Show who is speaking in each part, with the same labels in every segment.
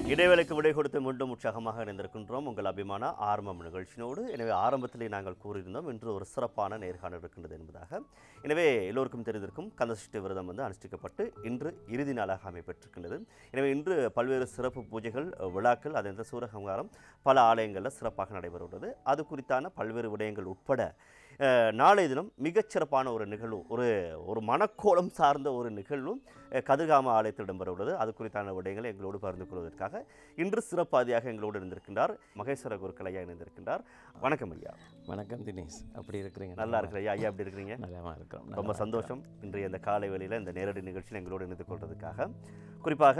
Speaker 1: இடைவேளைக்கு விடை கொடுத்து மீண்டும் உற்சாகமாக இணைந்திருக்கின்றோம் உங்கள் அபிமான ஆரம்பம் நிகழ்ச்சியோடு. எனவே ஆரம்பத்திலே நாங்கள் கூறியிருந்தோம் இன்று ஒரு சிறப்பான நேர்காணல் இருக்கின்றது என்பதாக. எனவே எல்லோருக்கும் தெரிந்திருக்கும் கந்தசஷ்டி விரதம் அனுஷ்டிக்கப்பட்டு இன்று இறுதி நாளாக அமைப்பெற்றிருக்கின்றது. எனவே இன்று பல்வேறு சிறப்பு பூஜைகள் விழாக்கள் அதே சூரசம்ஹாரம் பல ஆலயங்களில் சிறப்பாக நடைபெறுகிறது. அது குறித்தான பல்வேறு விடயங்கள் உட்பட நாளைய தினம் மிகச்சிறப்பான ஒரு நிகழ்வு ஒரு மனக்கோலம் சார்ந்த ஒரு நிகழ்வும் கதிர்காம ஆலயத்தில் இடம்பெறவுள்ளது. அது குறித்தான விடயங்களை எங்களோடு பகிர்ந்து கொள்வதற்காக இன்று சிறப்பாதியாக எங்களோடு இருந்திருக்கின்றார் மகேஸ்வர குருக்கள் ஐயா இணைந்திருக்கின்றார். வணக்கம் ஐயா.
Speaker 2: வணக்கம் தினேஷ், அப்படி இருக்கிறீங்க?
Speaker 1: நல்லா இருக்கிற ஐயா. ஐயா எப்படி இருக்கிறீங்க?
Speaker 2: நல்லா இருக்கிறோம்.
Speaker 1: ரொம்ப சந்தோஷம் இன்றைய இந்த காலை வேளையில் இந்த நேரடி நிகழ்ச்சியில் எங்களோடு இணைந்து கொள்வதற்காக. குறிப்பாக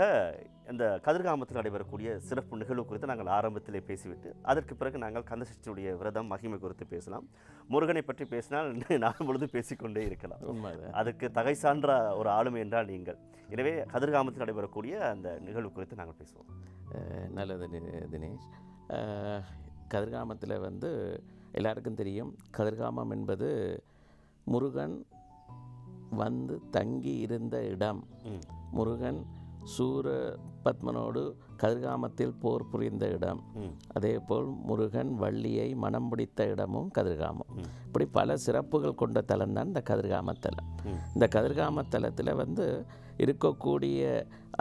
Speaker 1: இந்த கதிர்காமத்தில் நடைபெறக்கூடிய சிறப்பு நிகழ்வு குறித்து நாங்கள் ஆரம்பத்திலே பேசிவிட்டு அதற்கு பிறகு நாங்கள் கந்தசஷ்டியுடைய விரதம் மகிமை குறித்து பேசலாம். முருகனை பற்றி பேசினால் நாள் முழுதும் பேசிக்கொண்டே இருக்கலாம். அதுக்கு தகை சான்ற ஒரு ஆளுமை என்றால் நீங்கள். எனவே கதிர்காமத்தில் நடைபெறக்கூடிய அந்த நிகழ்வு குறித்து நாங்கள் பேசுவோம்.
Speaker 2: நல்லது தினேஷ். கதிர்காமத்தில் எல்லாருக்கும் தெரியும், கதிர்காமம் என்பது முருகன் தங்கி இருந்த இடம். முருகன் சூரபத்மனோடு கதிர்காமத்தில் போர் புரிந்த இடம். அதே போல் முருகன் வள்ளியை மனம் பிடித்த இடமும் கதிர்காமம். இப்படி பல சிறப்புகள் கொண்ட தலம் தான் இந்த கதிர்காமத்தலம். இந்த கதிர்காமத்தலத்தில் இருக்கக்கூடிய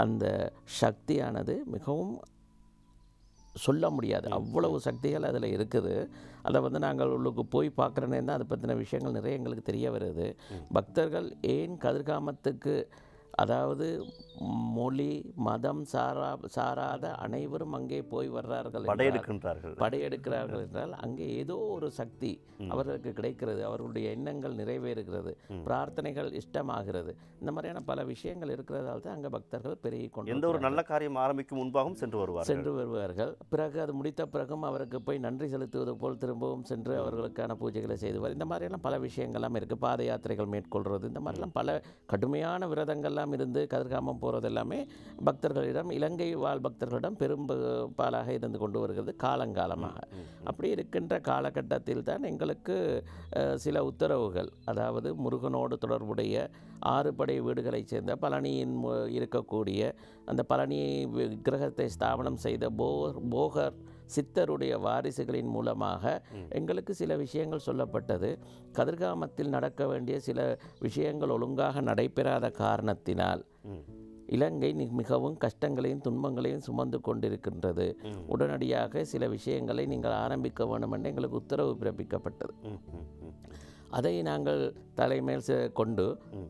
Speaker 2: அந்த சக்தியானது மிகவும் சொல்ல முடியாது, அவ்வளவு சக்திகள் அதில் இருக்குது. அதை நாங்கள் உள்ளுக்கு போய் பார்க்குறனே தான் அதை பற்றின விஷயங்கள் நிறைய எங்களுக்கு தெரிய வருது. பக்தர்கள் ஏன் கதிர்காமத்துக்கு, அதாவது மொழி மதம் சாராத அனைவரும் அங்கே போய் வர்றார்கள், படையெடுக்கிறார்கள் என்றால் அங்கே ஏதோ ஒரு சக்தி அவர்களுக்கு கிடைக்கிறது, அவர்களுடைய எண்ணங்கள் நிறைவேறுகிறது, பிரார்த்தனைகள் இஷ்டமாகிறது. இந்த மாதிரியான பல விஷயங்கள் இருக்கிறதால் தான் அங்கே பக்தர்கள் பெருகி கொண்டு
Speaker 1: எந்த ஒரு நல்ல காரியம் ஆரம்பிக்கும் முன்பாகவும் சென்று வருவார்கள்.
Speaker 2: பிறகு அது முடித்த பிறகும் அவருக்கு போய் நன்றி செலுத்துவது போல் திரும்பவும் சென்று அவர்களுக்கான பூஜைகளை செய்துவார். இந்த மாதிரியெல்லாம் பல விஷயங்கள்லாம் இருக்குது. பாத யாத்திரைகள் மேற்கொள்வது, இந்த மாதிரிலாம் பல கடுமையான விரதங்கள்லாம் இருந்து கதிர்காமம் போகிறது எல்லாமே பக்தர்களிடம், இலங்கை வாழ் பக்தர்களிடம் பெரும்பாலாக இருந்து கொண்டு வருகிறது காலங்காலமாக. அப்படி இருக்கின்ற காலகட்டத்தில் தான் எங்களுக்கு சில உத்தரவுகள், அதாவது முருகனோடு தொடர்புடைய 6 படை வீடுகளைச் சேர்ந்த பழனியின் இருக்கக்கூடிய அந்த பழனி விக்கிரகத்தை ஸ்தாபனம் செய்த போகர் சித்தருடைய வாரிசுகளின் மூலமாக எங்களுக்கு சில விஷயங்கள் சொல்லப்பட்டது. கதிர்காமத்தில் நடக்க வேண்டிய சில விஷயங்கள் ஒழுங்காக நடைபெறாத காரணத்தினால் இலங்கை மிகவும் கஷ்டங்களையும் துன்பங்களையும் சுமந்து கொண்டிருக்கின்றது. உடனடியாக சில விஷயங்களை நீங்கள் ஆரம்பிக்க வேண்டும் என்று எங்களுக்கு உத்தரவு பிறப்பிக்கப்பட்டது. அதை நாங்கள் தலைமையில் கொண்டு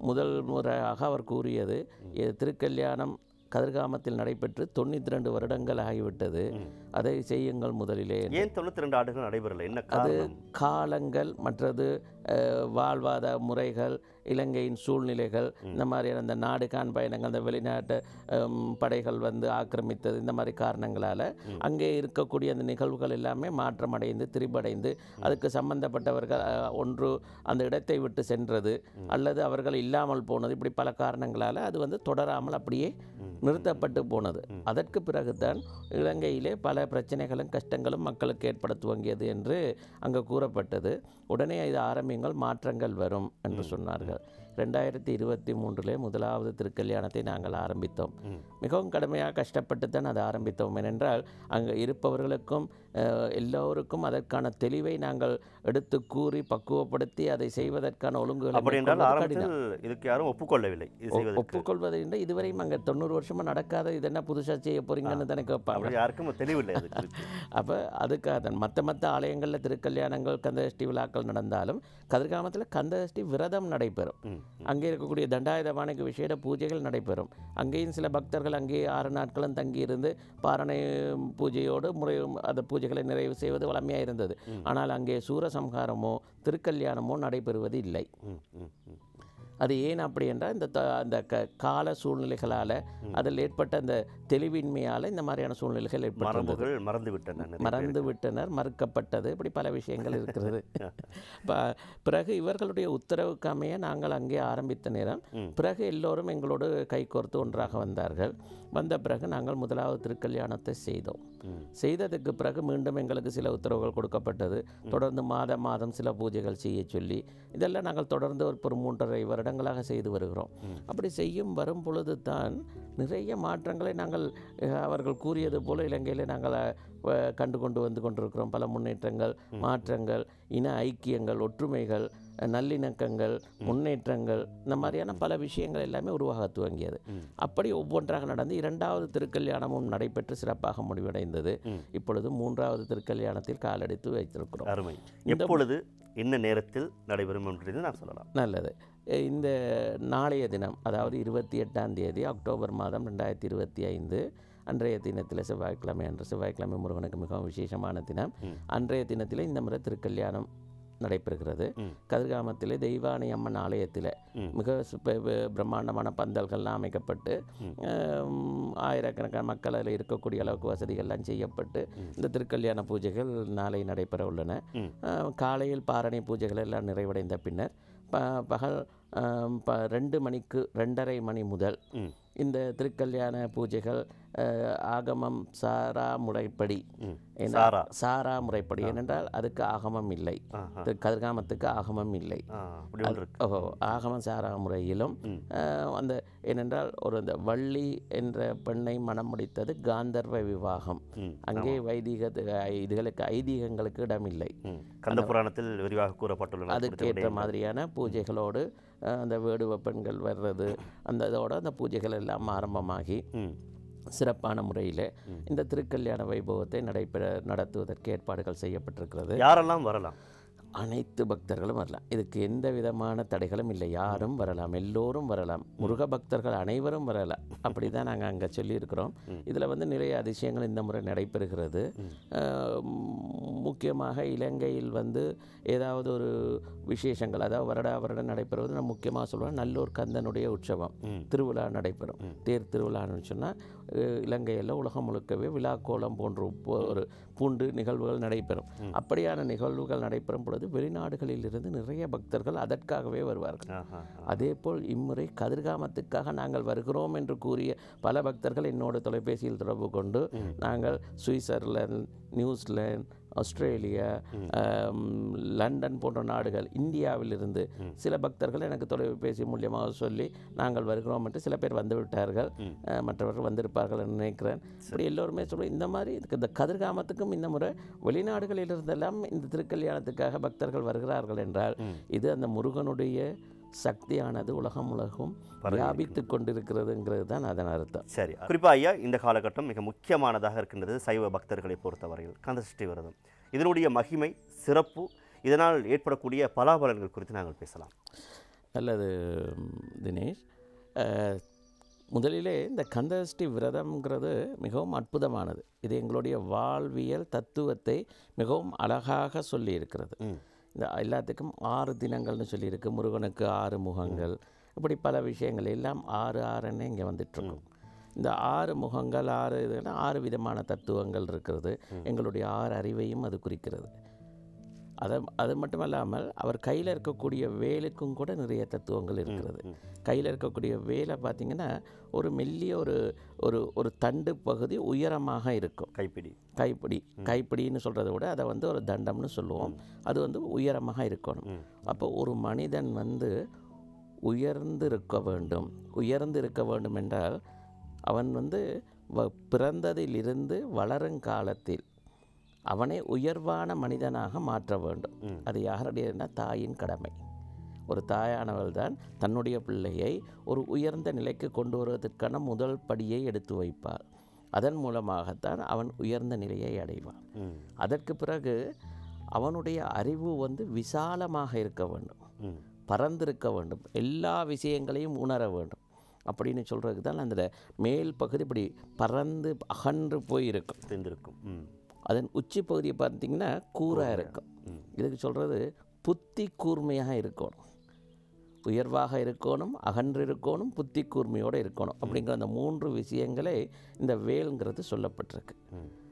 Speaker 2: முதல் முறையாக அவர் கூறியது, திருக்கல்யாணம் கதிர்காமத்தில் நடைபெற்று 92 வருடங்கள் ஆகிவிட்டது, அதை செய்யுங்கள் முதலிலே.
Speaker 1: ஏன் 92 ஆண்டுகள் நடைபெறலை? என்ன
Speaker 2: அது காலங்கள், மற்றது வாழ்வாத முறைகள், இலங்கையின் சூழ்நிலைகள், இந்த மாதிரியான அந்த நாடுகான் பயணங்கள், அந்த வெளிநாட்டு படைகள் ஆக்கிரமித்தது, இந்த மாதிரி காரணங்களால் அங்கே இருக்கக்கூடிய அந்த நிகழ்வுகள் எல்லாமே மாற்றமடைந்து திரிபடைந்து அதுக்கு சம்பந்தப்பட்டவர்கள் ஒன்று அந்த இடத்தை விட்டு சென்றது அல்லது அவர்கள் இல்லாமல் போனது, இப்படி பல காரணங்களால் அது தொடராமல் அப்படியே நிறுத்தப்பட்டு போனது. அதற்கு பிறகுதான் இலங்கையிலே பல பிரச்சனைகளும் கஷ்டங்களும் மக்களுக்கு ஏற்பட துவங்கியது என்று அங்கே கூறப்பட்டது. உடனே இது ஆரம்பிங்கள், மாற்றங்கள் வரும் என்று சொன்னார்கள். 2023 முதலாவது திருக்கல்யாணத்தை நாங்கள் ஆரம்பித்தோம். மிகவும் கடுமையாக கஷ்டப்பட்டு தான் அதை ஆரம்பித்தோம். ஏனென்றால் அங்கே இருப்பவர்களுக்கும் எல்லோருக்கும் அதற்கான தெளிவை நாங்கள் எடுத்து கூறி பக்குவப்படுத்தி அதை செய்வதற்கான ஒழுங்குகளை
Speaker 1: இதுக்கு யாரும் ஒப்புக்கொள்ளவில்லை.
Speaker 2: ஒப்புக்கொள்வது என்று இதுவரையும் அங்கே 90 வருஷமாக நடக்காத, இது என்ன புதுசாக செய்ய போறீங்கன்னு தானே கேட்பாங்க.
Speaker 1: யாருக்கும் தெளிவில்லை.
Speaker 2: அப்போ அதுக்காக தான் மற்ற ஆலயங்களில் திருக்கல்யாணங்கள் கந்தசஷ்டி விழாக்கள் நடந்தாலும் கதிர்காமத்தில் கந்தசஷ்டி விரதம் நடைபெறும். அங்கே இருக்கக்கூடிய தண்டாயுதபாணிக்கு விசேட பூஜைகள் நடைபெறும். அங்கேயும் சில பக்தர்கள் அங்கே 6 நாட்களும் தங்கியிருந்து பாரணை பூஜையோடு அந்த பூஜைகளை நிறைவு செய்வது வழமையாக இருந்தது. ஆனால் அங்கே சூரசம்ஹாரமோ திருக்கல்யாணமோ நடைபெறுவது இல்லை. அது ஏன் அப்படி என்றால் அந்த கால சூழ்நிலைகளால் அதில் ஏற்பட்ட அந்த தெளிவின்மையால் இந்த மாதிரியான சூழ்நிலைகள் மறந்துவிட்டனர், மறுக்கப்பட்டது, இப்படி பல விஷயங்கள் இருக்கிறது. பிறகு இவர்களுடைய உத்தரவுக்கு அமைய நாங்கள் அங்கே ஆரம்பித்த நேரம் பிறகு எல்லோரும் எங்களோடு கைகோர்த்து ஒன்றாக வந்தார்கள். வந்த பிறகு நாங்கள் முதலாவது திருக்கல்யாணத்தை செய்தோம். செய்ததுக்கு பிறகு மீண்டும் எங்களுக்கு சில உத்தரவுகள் கொடுக்கப்பட்டது. தொடர்ந்து மாதம் சில பூஜைகள் செய்ய சொல்லி இதெல்லாம் நாங்கள் தொடர்ந்து ஒரு 3.5 வருடம் வருடங்களாக செய்து வருகிறோம். அப்படி செய்யும் வரும் பொழுது தான் நிறைய மாற்றங்களை நாங்கள் அவர்கள் கூறியது போல இலங்கையில் நாங்கள் கண்டு வந்து கொண்டிருக்கிறோம். பல முன்னேற்றங்கள், மாற்றங்கள், இன ஐக்கியங்கள், ஒற்றுமைகள், நல்லிணக்கங்கள், முன்னேற்றங்கள், இந்த மாதிரியான பல விஷயங்கள் எல்லாமே உருவாக துவங்கியது. அப்படி ஒவ்வொன்றாக நடந்து 2வது திருக்கல்யாணமும் நடைபெற்று சிறப்பாக முடிவடைந்தது. இப்பொழுது 3வது திருக்கல்யாணத்தில் காலெடுத்து வைத்திருக்கிறோம்.
Speaker 1: அருமை. எப்பொழுது என்ன நேரத்தில் நடைபெறும் என்று நான் சொல்லலாம்?
Speaker 2: நல்லது. இந்த நாளைய தினம், அதாவது 28ஆம் தேதி அக்டோபர் மாதம் 2025 அன்றைய தினத்தில் செவ்வாய்க்கிழமை அன்று, செவ்வாய்க்கிழமை முருகனுக்கு மிகவும் விசேஷமான தினம். அன்றைய தினத்தில் இந்த முறை திருக்கல்யாணம் நடைபெறுகிறது. கதிர்காமத்தில் தெய்வானை அம்மன் ஆலயத்தில் மிக பிரம்மாண்டமான பந்தல்கள்லாம் அமைக்கப்பட்டு ஆயிரக்கணக்கான மக்கள் அதில் இருக்கக்கூடிய அளவுக்கு வசதிகள்லாம் செய்யப்பட்டு இந்த திருக்கல்யாண பூஜைகள் நாளை நடைபெற உள்ளன. காலையில் பாரணை பூஜைகள் எல்லாம் நிறைவடைந்த பின்னர் பகல் 2 மணிக்கு 2:30 மணி முதல் இந்த திருக்கல்யாண பூஜைகள் ஆகமம் சாரா முறைப்படி, சாரா முறைப்படி, ஏனென்றால் அதுக்கு ஆகமம் இல்லை, கதிர்காமத்துக்கு ஆகமம் இல்லை. ஆகமம் சாரா முறையிலும் அந்த ஏனென்றால் அந்த வள்ளி என்ற பெண்ணை மனம் முடித்தது காந்தர்வ விவாகம். அங்கே இதுகளுக்கு ஐதீகங்களுக்கு இடமில்லை.
Speaker 1: கந்த புராணத்தில் விரிவாக கூறப்பட்டுள்ளது.
Speaker 2: அதுக்கேற்ற மாதிரியான பூஜைகளோடு அந்த வேடுவ பெண்கள் வர்றது, அந்த இதோட அந்த பூஜைகள் எல்லாம் ஆரம்பமாகி சிறப்பான முறையில் இந்த திருக்கல்யாண வைபவத்தை நடத்துவதற்கு ஏற்பாடுகள் செய்யப்பட்டிருக்கிறது.
Speaker 1: யாரெல்லாம் வரலாம்?
Speaker 2: அனைத்து பக்தர்களும் வரலாம். இதுக்கு எந்த விதமான தடைகளும் இல்லை. யாரும் வரலாம், எல்லோரும் வரலாம். முருக பக்தர்கள் அனைவரும் வரலாம். அப்படி தான் நாங்கள் அங்கே சொல்லியிருக்கிறோம். இதில் நிறைய அதிசயங்கள் இந்த முறை நடைபெறுகிறது. முக்கியமாக இலங்கையில் ஏதாவது ஒரு விசேஷங்கள், அதாவது வருடம் நடைபெறுவது நான் முக்கியமாக சொல்லுவேன். நல்லூர் கந்தனுடைய உற்சவம் திருவிழா நடைபெறும். தேர் திருவிழான்னு சொன்னால் இலங்கையில் உலகம் முழுக்கவே விழாக்கோலம் போன்ற ஒரு பூண்டு நிகழ்வுகள் நடைபெறும். அப்படியான நிகழ்வுகள் நடைபெறும் பொழுது வெளிநாடுகளில் இருந்து நிறைய பக்தர்கள் அதற்காகவே வருவார்கள். அதே போல் இம்முறை கதிர்காமத்துக்காக நாங்கள் வருகிறோம் என்று கூறிய பல பக்தர்கள் என்னோட தொலைபேசியில் தொடர்பு கொண்டு நாங்கள் சுவிட்சர்லாந்து, நியூசிலாந்து, ஆஸ்திரேலியா, லண்டன் போன்ற நாடுகள், இந்தியாவிலிருந்து சில பக்தர்கள் எனக்கு தொலைபேசி மூலியமாக சொல்லி நாங்கள் வருகிறோம் என்று சில பேர் வந்துவிட்டார்கள், மற்றவர்கள் வந்திருப்பார்கள் என்று நினைக்கிறேன். இப்படி எல்லோருமே சொல்லி இந்த மாதிரி இந்த கதிர்காமத்துக்கும் இந்த முறை வெளிநாடுகளிலிருந்தெல்லாம் இந்த திருக்கல்யாணத்துக்காக பக்தர்கள் வருகிறார்கள் என்றால் இது அந்த முருகனுடைய சக்தியானது உலகம் வியாபித்து கொண்டிருக்கிறதுங்கிறது தான் அதன் அர்த்தம்.
Speaker 1: சரி, குறிப்பாக ஐயா இந்த காலகட்டம் மிக முக்கியமானதாக இருக்கின்றது சைவ பக்தர்களை பொறுத்தவரையில் கந்தசஷ்டி விரதம். இதனுடைய மகிமை, சிறப்பு, இதனால் ஏற்படக்கூடிய பலாபலன்கள் குறித்து நாங்கள் பேசலாம்.
Speaker 2: நல்லது தினேஷ். முதலிலே இந்த கந்தசஷ்டி விரதம்ங்கிறது மிகவும் அற்புதமானது. இது எங்களுடைய வாழ்வியல் தத்துவத்தை மிகவும் அழகாக சொல்லி இருக்கிறது. இந்த எல்லாத்துக்கும் 6 தினங்கள்னு சொல்லியிருக்கு. முருகனுக்கு 6 முகங்கள், இப்படி பல விஷயங்கள் எல்லாம் 6 இங்கே வந்துட்டுருக்கும். இந்த 6 முகங்கள் 6 விதமான தத்துவங்கள் இருக்கிறது. எங்களுடைய 6 அறிவையும் அது குறிக்கிறது. அது மட்டுமல்லாமல் அவர் கையில் இருக்கக்கூடிய வேலுக்கும் கூட நிறைய தத்துவங்கள் இருக்கிறது. கையில் இருக்கக்கூடிய வேலை பார்த்திங்கன்னா ஒரு மெல்லிய ஒரு தண்டு பகுதி உயரமாக இருக்கும். கைப்பிடின்னு சொல்கிறத விட அதை ஒரு தண்டம்னு சொல்லுவோம். அது உயரமாக இருக்கணும். அப்போ ஒரு மனிதன் உயர்ந்து இருக்க வேண்டும் என்றால் அவன் பிறந்ததிலிருந்து வளருங்காலத்தில் அவனை உயர்வான மனிதனாக மாற்ற வேண்டும். அது யாருடையனா தாயின் கடமை. ஒரு தாயானவள் தான் தன்னுடைய பிள்ளையை ஒரு உயர்ந்த நிலைக்கு கொண்டு வருவதற்கான முதல் படியை எடுத்து வைப்பார். அதன் மூலமாகத்தான் அவன் உயர்ந்த நிலையை அடைவான். அதற்கு பிறகு அவனுடைய அறிவு விசாலமாக இருக்க வேண்டும், பறந்திருக்க வேண்டும், எல்லா விஷயங்களையும் உணர வேண்டும். அப்படின்னு சொல்கிறதுக்கு தான் அந்த மேல் பகுதி இப்படி பறந்து அகன்று போயிருக்கும். அதன் உச்சி பகுதியை பார்த்திங்கன்னா கூராக இருக்கும். இதுக்கு சொல்கிறது புத்தி கூர்மையாக இருக்கணும், உயர்வாக இருக்கணும், அகன்று இருக்கணும், புத்தி கூர்மையோடு இருக்கணும். அப்படிங்கிற அந்த 3 விஷயங்களே இந்த வேல்ங்கிறது சொல்லப்பட்டிருக்கு.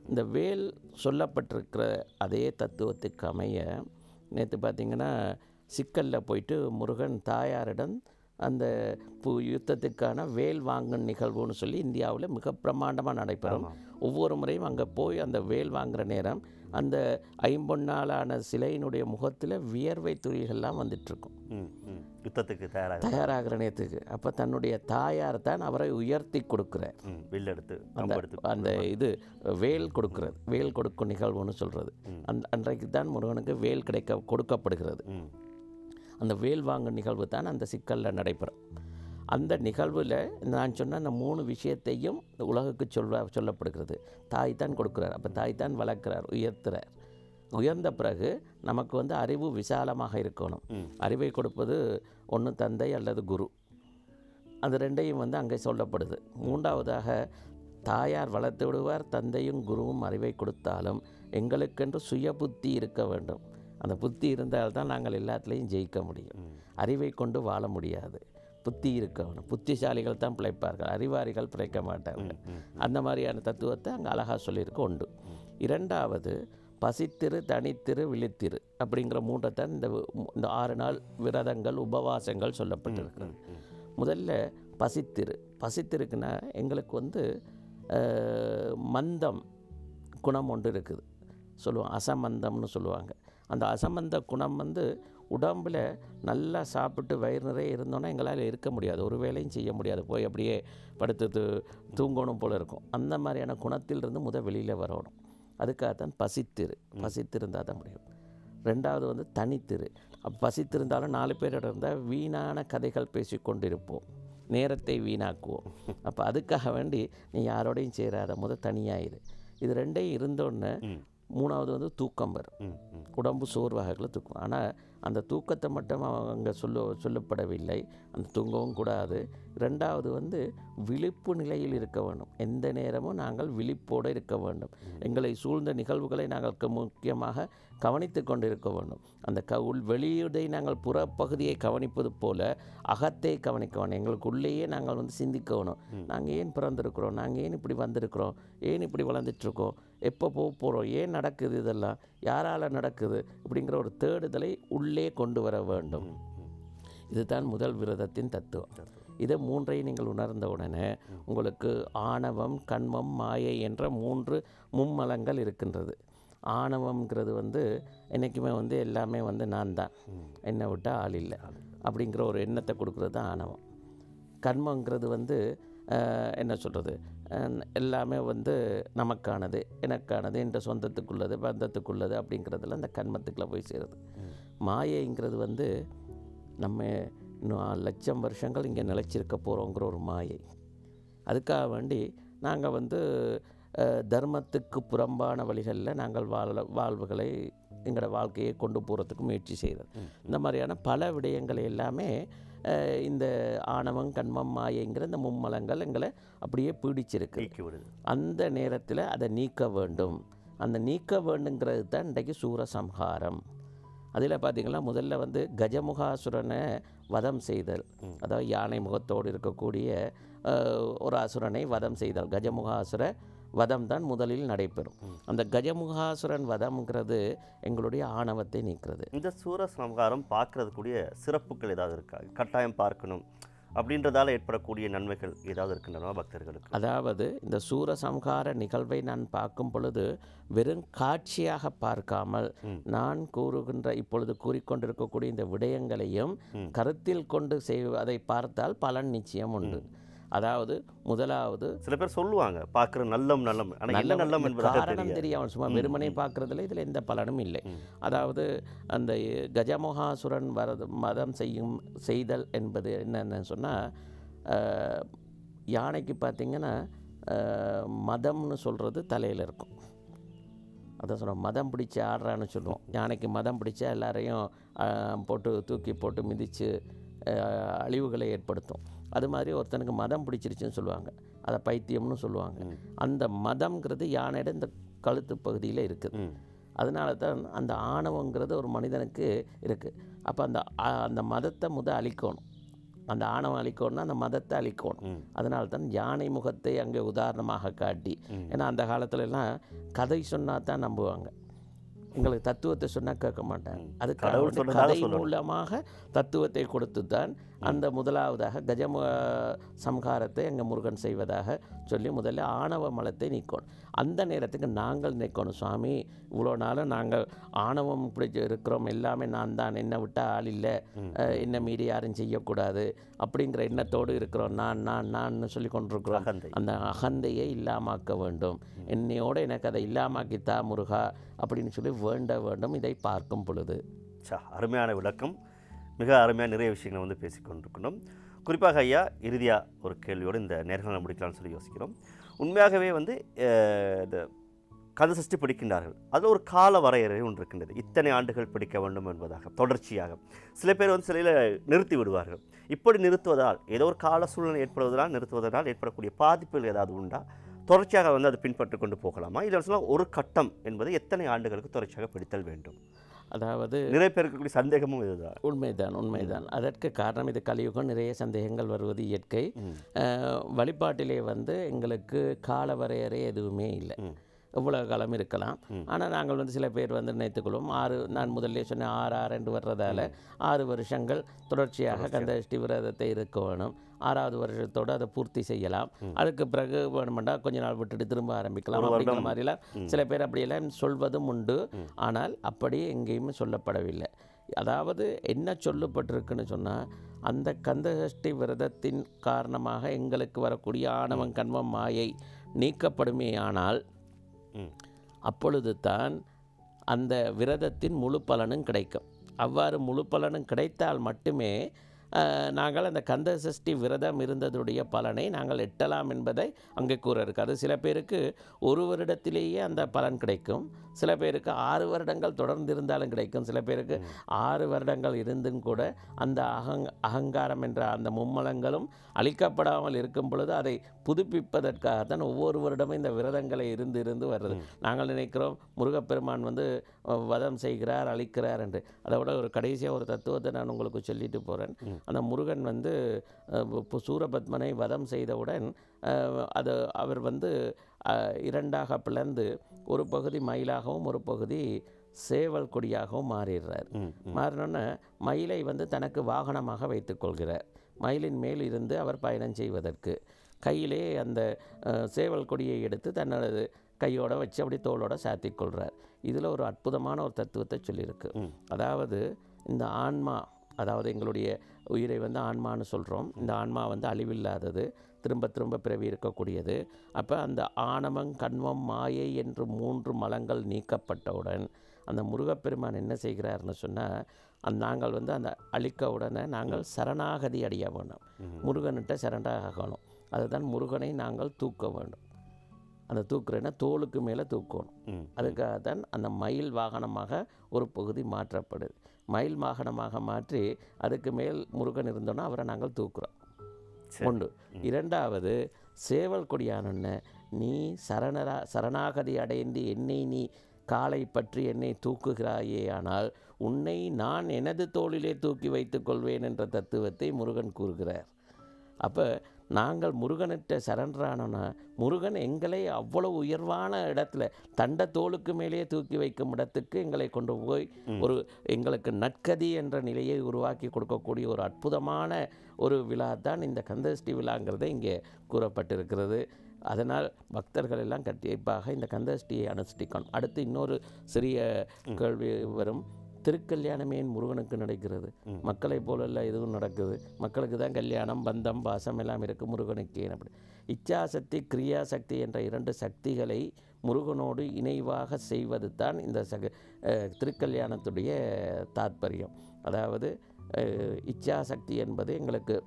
Speaker 2: இந்த வேல் சொல்லப்பட்டிருக்கிற அதே தத்துவத்துக்கு அமைய நேற்று பார்த்திங்கன்னா சிக்கலில் போயிட்டு முருகன் தாயாரிடம் அந்த யுத்தத்துக்கான வேல் வாங்கும் நிகழ்வுன்னு சொல்லி இந்தியாவில் மிக பிரமாண்டமாக நடைபெறும். ஒவ்வொரு முறையும் அங்கே போய் அந்த வேல் வாங்குகிற நேரம் அந்த ஐம்பொன்னாலான சிலையினுடைய முகத்தில் வியர்வை துளிகள்லாம் வந்துட்டுருக்கும்
Speaker 1: யுத்தத்துக்கு
Speaker 2: தயாராகிற நேரத்துக்கு. அப்போ தன்னுடைய தாயார் தான் அவரை உயர்த்தி கொடுக்குறார். அந்த இது வேல் கொடுக்குறது, வேல் கொடுக்கும் நிகழ்வுன்னு சொல்கிறது. அன்றைக்கு தான் முருகனுக்கு வேல் கொடுக்கப்படுகிறது. அந்த வேல் வாங்கும் நிகழ்வு தான் அந்த சிக்கலில் நடைபெறும். அந்த நிகழ்வில் நான் சொன்ன அந்த 3 விஷயத்தையும் உலகுக்கு சொல்லப்படுகிறது. தாய் தான் கொடுக்குறார், அப்போ தாய் தான் வளர்க்குறார், உயர்த்துறார். உயர்ந்த பிறகு நமக்கு வந்து அறிவு விசாலமாக இருக்கணும். அறிவை கொடுப்பது ஒன்று தந்தை அல்லது குரு. அந்த ரெண்டையும் வந்து அங்கே சொல்லப்படுது. 3வதாக தாயார் வளர்த்து விடுவார், தந்தையும் குருவும் அறிவை கொடுத்தாலும் எங்களுக்கென்று சுய புத்தி இருக்க வேண்டும். அந்த புத்தி இருந்தால்தான் நாங்கள் எல்லாத்துலேயும் ஜெயிக்க முடியும். அறிவை கொண்டு வாழ முடியாது, புத்தி இருக்கணும். புத்திசாலிகள் தான் பிழைப்பார்கள், அறிவாரிகள் பிழைக்க மாட்டார்கள். அந்த மாதிரியான தத்துவத்தை அங்கே அழகாக சொல்லியிருக்கு. உண்டு. 2வது பசித்திரு, தனித்திரு, விழித்திரு அப்படிங்கிற 3 இந்த 6 நாள் விரதங்கள் உபவாசங்கள் சொல்லப்பட்டிருக்கிறது. முதல்ல பசித்திருக்குன்னா எங்களுக்கு வந்து மந்தம் குணம் ஒன்று இருக்குது சொல்லுவாங்க, அசமந்தம்னு சொல்லுவாங்க. அந்த அசமந்த குணம் வந்து உடம்பில் நல்லா சாப்பிட்டு வயிறு நிறைய இருந்தோன்னா எங்களால் இருக்க முடியாது, ஒரு வேலையும் செய்ய முடியாது, போய் அப்படியே படுத்து தூங்கணும் போல் இருக்கும். அந்த மாதிரியான குணத்திலிருந்து வெளியில் வரணும். அதுக்காகத்தான் பசித்திருந்தால் தான் முடியும். 2வது வந்து தனித்திரு. பசித்திருந்தாலும் 4 பேரோட இருந்தால் வீணான கதைகள் பேசி கொண்டிருப்போம், நேரத்தை வீணாக்குவோம். அப்போ அதுக்காக வேண்டி நீ யாரோடையும் சேராத, தனியாயிரு. இது 2யும் இருந்தோன்னு 3வது வந்து தூக்கம் வரும். உடம்பு சோர்வாகல தூக்கம். ஆனால் அந்த தூக்கத்தை மட்டும் அங்கே சொல்லப்படவில்லை, அந்த தூங்கவும் கூடாது. 2வது வந்து விழிப்பு நிலையில் இருக்க வேண்டும். எந்த நேரமும் நாங்கள் விழிப்போடு இருக்க வேண்டும். எங்களை சூழ்ந்த நிகழ்வுகளை நாங்கள் முக்கியமாக கவனித்து கொண்டு இருக்க வேண்டும். அந்த வெளியுடை நாங்கள் புறப்பகுதியை கவனிப்பது போல அகத்தை கவனிக்க வேணும். எங்களுக்கு உள்ளேயே நாங்கள் வந்து சிந்திக்கணும். நாங்கள் ஏன் பிறந்திருக்கிறோம், நாங்கள் ஏன் இப்படி வந்திருக்கிறோம், ஏன் இப்படி வளர்ந்துட்டுருக்கோம், எப்போ போகிறோம், ஏன் நடக்குது, இதெல்லாம் யாரால் நடக்குது இப்படிங்கிற ஒரு தேடுதலை உள்ளே கொண்டு வர வேண்டும். இதுதான் முதல் விரதத்தின் தத்துவம். இதை 3ஐயும் நீங்கள் உணர்ந்த உடனே உங்களுக்கு ஆணவம், கண்மம், மாயை என்ற 3 மும்மலங்கள் இருக்கின்றது. ஆணவம்ங்கிறது வந்து என்றைக்குமே வந்து எல்லாமே வந்து நான் தான், என்னை விட்டால் ஆள் இல்லை அப்படிங்கிற ஒரு எண்ணத்தை கொடுக்குறது தான் ஆணவம். கண்மங்கிறது வந்து என்ன சொல்கிறது, எல்லாமே வந்து நமக்கானது, எனக்கானது, என்ற சொந்தத்துக்குள்ளது, பந்தத்துக்குள்ளது அப்படிங்கிறதுல அந்த கண்மத்துக்குள்ளே போய் சேருது. மாயைங்கிறது வந்து நம்ம இன்னும் 1 லட்சம் வருஷங்கள் இங்கே நிலைச்சிருக்க போகிறோங்கிற ஒரு மாயை. அதுக்காக வேண்டி நாங்கள் வந்து தர்மத்துக்கு புறம்பான வழிகளில் நாங்கள் வாழ்வுகளை எங்களோட வாழ்க்கையை கொண்டு போகிறதுக்கு முயற்சி செய்கிறது. இந்த மாதிரியான பல விடயங்களை எல்லாமே இந்த ஆணவம், கண்மம், மாயைங்கிற இந்த மும்மலங்கள் எங்களை அப்படியே பீடிச்சிருக்கு. அந்த நேரத்தில் அதை நீக்க வேண்டும். அந்த நீக்க வேண்டுங்கிறது தான் இன்றைக்கு சூரசம்ஹாரம். அதில் பார்த்திங்கன்னா முதல்ல வந்து கஜமுகாசுரனை வதம் செய்தல், அதாவது யானை முகத்தோடு இருக்கக்கூடிய ஒரு அசுரனை வதம் செய்தல், கஜமுகாசுர வதம் தான் முதலில் நடைபெறும். அந்த கஜமுகாசுரன் வதம்ங்கிறது எங்களுடைய ஆணவத்தை நீக்கிறது.
Speaker 1: இந்த சூரசம்ஹாரம் பார்க்கறதுக்கூடிய சிறப்புகள் ஏதாவது இருக்கா? கட்டாயம் பார்க்கணும் அப்படின்றதால ஏற்படக்கூடிய நன்மைகள் ஏதாவது இருக்கின்றன பக்தர்களுக்கு?
Speaker 2: அதாவது இந்த சூரசம்ஹார நிகழ்வை நான் பார்க்கும் பொழுது வெறும் காட்சியாக பார்க்காமல் நான் இப்பொழுது கூறிக்கொண்டிருக்கக்கூடிய இந்த விடயங்களையும் கருத்தில் கொண்டு அதை பார்த்தால் பலன் நிச்சயம் உண்டு. அதாவது முதலாவது
Speaker 1: சில பேர் சொல்லுவாங்க பார்க்குற நல்லம்
Speaker 2: காரணம் தெரியாமல் சும்மா வெறுமனை பார்க்குறதுல இதில் எந்த பலனும் இல்லை. அதாவது அந்த கஜமுகாசுரன் மதம் செய்தல் என்பது என்னென்னு சொன்னால், யானைக்கு பார்த்திங்கன்னா மதம்னு சொல்கிறது தலையில் இருக்கும். அதான் சொல்லுவோம், மதம் பிடிச்சி ஆடுறான்னு சொல்லுவோம். யானைக்கு மதம் பிடிச்சா எல்லாரையும் தூக்கி போட்டு மிதித்து அழிவுகளை ஏற்படுத்தும். அது மாதிரி ஒருத்தனுக்கு மதம் பிடிச்சிருச்சுன்னு சொல்லுவாங்க, அதை பைத்தியம்னு சொல்லுவாங்க. அந்த மதம்ங்கிறது யானையோட இந்த கழுத்து பகுதியில் இருக்குது. அதனால தான் அந்த ஆணவங்கிறது ஒரு மனிதனுக்கு இருக்குது. அப்போ அந்த மதத்தை அழிக்கணும். அந்த ஆணவம் அழிக்கணும்னா அந்த மதத்தை அழிக்கணும். அதனால தான் யானை முகத்தை அங்கே உதாரணமாக காட்டி, ஏன்னா அந்த காலத்துலலாம் கதை சொன்னால் தான் நம்புவாங்க, எங்களுக்கு தத்துவத்தை சொன்னால் கேட்க மாட்டாங்க. அது கதை மூலமாக தத்துவத்தை கொடுத்து தான் அந்த முதலாவதாக கஜமுக சம்ஹாரத்தை அங்கே முருகன் செய்வதாக சொல்லி முதல்ல ஆணவ மலத்தை நீக்கணும். அந்த நேரத்துக்கு நாங்கள் நினைக்கணும், சுவாமி இவ்வளோ நாளும் நாங்கள் ஆணவம் பிடிச்சி இருக்கிறோம், எல்லாமே நான் தான், என்னை விட்டால் ஆள் இல்லை, என்னை மீறி யாரும் செய்யக்கூடாது அப்படிங்கிற எண்ணத்தோடு இருக்கிறோம், நான் சொல்லி கொண்டிருக்கிறோம். அந்த அகந்தையை இல்லாமாக்க வேண்டும், என்னையோடு எனக்கு அதை இல்லாமாக்கித்தா முருகா அப்படின்னு சொல்லி வேண்ட வேண்டும் இதை பார்க்கும் பொழுது.
Speaker 1: அருமையான விளக்கம், மிக அருமையான நிறைய விஷயங்களை வந்து பேசிக்கொண்டிருக்கணும். குறிப்பாக ஐயா, இறுதியாக ஒரு கேள்வியோடு இந்த நேர்காணலை முடிக்கலாம்னு சொல்லி யோசிக்கிறோம். உண்மையாகவே வந்து இந்த கந்தசஷ்டி படிக்கின்றார்கள், அதில் ஒரு கால வரையறை ஒன்று இருக்கின்றது, இத்தனை ஆண்டுகள் படிக்க வேண்டும் என்பதாக தொடர்ச்சியாக. சில பேர் வந்து சிலையில் நிறுத்தி விடுவார்கள். இப்படி நிறுத்துவதால் ஏதோ ஒரு கால சூழ்நிலை ஏற்படுவதால் நிறுத்துவதனால் ஏற்படக்கூடிய பாதிப்புகள் ஏதாவது உண்டா? தொடர்ச்சியாக வந்து அதை பின்பற்றி கொண்டு போகலாமா? இல்லை சொன்னால் ஒரு கட்டம் என்பது எத்தனை ஆண்டுகளுக்கு தொடர்ச்சியாக படித்தல் வேண்டும்?
Speaker 2: அதாவது
Speaker 1: நிறைய பேருக்கு சந்தேகமும் இதுதான்.
Speaker 2: உண்மைதான். அதற்கு காரணம் இது கலியுகம், நிறைய சந்தேகங்கள் வருவது இயற்கை. வழிபாட்டிலே வந்து எங்களுக்கு கால வரையறை எதுவுமே இல்லை, எவ்வளோ காலம் இருக்கலாம். ஆனால் நாங்கள் வந்து சில பேர் வந்து நினைத்துக்கொள்வோம், நான் முதல்ல சொன்னேன் 6 வர்றதால 6 வருஷங்கள் தொடர்ச்சியாக கந்தசஷ்டி விரதத்தை இருக்க வேணும். 6வது வருஷத்தோடு அதை பூர்த்தி செய்யலாம். அதுக்கு பிறகு வேணுமெண்டா கொஞ்ச நாள் விட்டுட்டு திரும்ப ஆரம்பிக்கலாம் அப்படிங்கிற மாதிரிலாம் சில பேர் அப்படியெல்லாம் சொல்வதும் உண்டு. ஆனால் அப்படி எங்கேயுமே சொல்லப்படவில்லை. அதாவது என்ன சொல்லப்பட்டிருக்குன்னு சொன்னால், அந்த கந்தசஷ்டி விரதத்தின் காரணமாக எங்களுக்கு வரக்கூடிய ஆணவம் கண்மம் மாயை நீக்கப்படுமேயானால் அப்பொழுது தான் அந்த விரதத்தின் முழு பலனும் கிடைக்கும். அவ்வாறு முழு பலனும் கிடைத்தால் மட்டுமே நாங்கள் அந்த கந்தசஷ்டி விரதம் இருந்ததுடைய பலனை நாங்கள் எட்டலாம் என்பதை அங்கே கூற இருக்காது. சில பேருக்கு 1 வருடத்திலேயே அந்த பலன் கிடைக்கும், சில பேருக்கு 6 வருடங்கள் தொடர்ந்து இருந்தாலும் கிடைக்கும், சில பேருக்கு 6 வருடங்கள் இருந்தும் கூட அந்த அகங்காரம் என்ற அந்த மும்மலங்களும் அழிக்கப்படாமல் இருக்கும் பொழுது அதை புதுப்பிப்பதற்காகத்தான் ஒவ்வொரு வருடமும் இந்த விரதங்களை இருந்து வருது. நாங்கள் நினைக்கிறோம் முருகப்பெருமான் வந்து வதம் செய்கிறார், அழிக்கிறார் என்று. அதை விட ஒரு கடைசியாக ஒரு தத்துவத்தை நான் உங்களுக்கு சொல்லிட்டு போகிறேன். அந்த முருகன் வந்து சூரபத்மனை வதம் செய்தவுடன் அவர் வந்து 2ஆக பிளந்து ஒரு பகுதி மயிலாகவும் ஒரு பகுதி சேவல் கொடியாகவும் மாறிடுறார். மாறினோன்னே மயிலை வந்து தனக்கு வாகனமாக வைத்துக்கொள்கிறார். மயிலின் மேல் இருந்து அவர் பயணம் செய்வதற்கு கையிலே அந்த சேவல் கொடியை எடுத்து தன்னோட கையோடு வச்சு அப்படி தோளோட சாத்திக் கொள்கிறார். இதில் ஒரு அற்புதமான ஒரு தத்துவத்தை சொல்லியிருக்கு. அதாவது இந்த ஆன்மா, அதாவது எங்களுடைய உயிரை வந்து ஆன்மான்னு சொல்கிறோம். இந்த ஆன்மா வந்து அழிவில்லாதது, திரும்ப திரும்ப பிறவி இருக்கக்கூடியது. அப்போ அந்த ஆணவம் கண்மம் மாயை என்று 3 மலங்கள் நீக்கப்பட்டவுடன் அந்த முருகப்பெருமான் என்ன செய்கிறார்னு சொன்னால், நாங்கள் வந்து அந்த அழிக்க உடனே நாங்கள் சரணாகதி அடைய வேணும், முருகன்கிட்ட சரணாகணும். அதுதான் முருகனை நாங்கள் தூக்க வேண்டும். அந்த தூக்குறேன்னா தோளுக்கு மேலே தூக்கணும். அதுக்காக தான் அந்த மயில் வாகனமாக ஒரு பகுதி மாற்றப்படுது. மயில் வாகனமாக மாற்றி அதுக்கு மேல் முருகன் இருந்தோன்னா அவரை நாங்கள் தூக்குறோம். ஒன்று. 2வது, சேவல் கொடியானன்னு நீ சரணாகதி அடைந்து என்னை நீ காலை பற்றி என்னை தூக்குகிறாயே, ஆனால் உன்னை நான் எனது தோளிலே தூக்கி வைத்துக் கொள்வேன் என்ற தத்துவத்தை முருகன் கூறுகிறார். அப்போ நாங்கள் முருகனிட்ட சரண்டரானோன்னா முருகன் எங்களை அவ்வளவு உயர்வான இடத்துல தண்ட தோளுக்கு மேலேயே தூக்கி வைக்கும் இடத்துக்கு எங்களை கொண்டு போய் ஒரு எங்களுக்கு நற்கதி என்ற நிலையை உருவாக்கி கொடுக்கக்கூடிய ஒரு அற்புதமான ஒரு விழா தான் இந்த கந்தசஷ்டி விழாங்கிறத இங்கே கூறப்பட்டிருக்கிறது. அதனால் பக்தர்கள் எல்லாம் கண்டிப்பாக இந்த கந்தசஷ்டியை அனுஷ்டிக்கணும். அடுத்து இன்னொரு சிறிய கேள்வி வரும், திருக்கல்யாணமே முருகனுக்கு நடக்கிறது, மக்களை போலெல்லாம் எதுவும் நடக்குது, மக்களுக்கு தான் கல்யாணம் பந்தம் பாசம் எல்லாம் இருக்குது, முருகனுக்கு ஏன் அப்படி? இச்சாசக்தி கிரியாசக்தி என்ற 2 சக்திகளை முருகனோடு இணைவாக செய்வது தான் இந்த திருக்கல்யாணத்துடைய தாத்பரியம். அதாவது இச்சாசக்தி என்பது எங்களுக்கு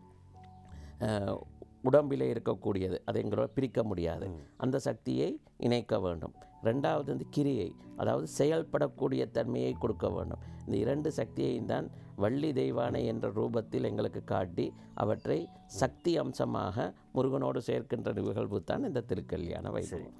Speaker 2: உடம்பிலே இருக்கக்கூடியது, அதை எங்களோட பிரிக்க முடியாது, அந்த சக்தியை இணைக்க வேண்டும். 2வது வந்து கிரியை, அதாவது செயல்படக்கூடிய தன்மையை கொடுக்க வேண்டும். இந்த 2 சக்தியையும் தான் வள்ளி தெய்வானை என்ற ரூபத்தில் எங்களுக்கு காட்டி அவற்றை சக்தி அம்சமாக முருகனோடு சேர்க்கின்ற நிகழ்வு தான் இந்த திருக்கல்யாண வைபவம்.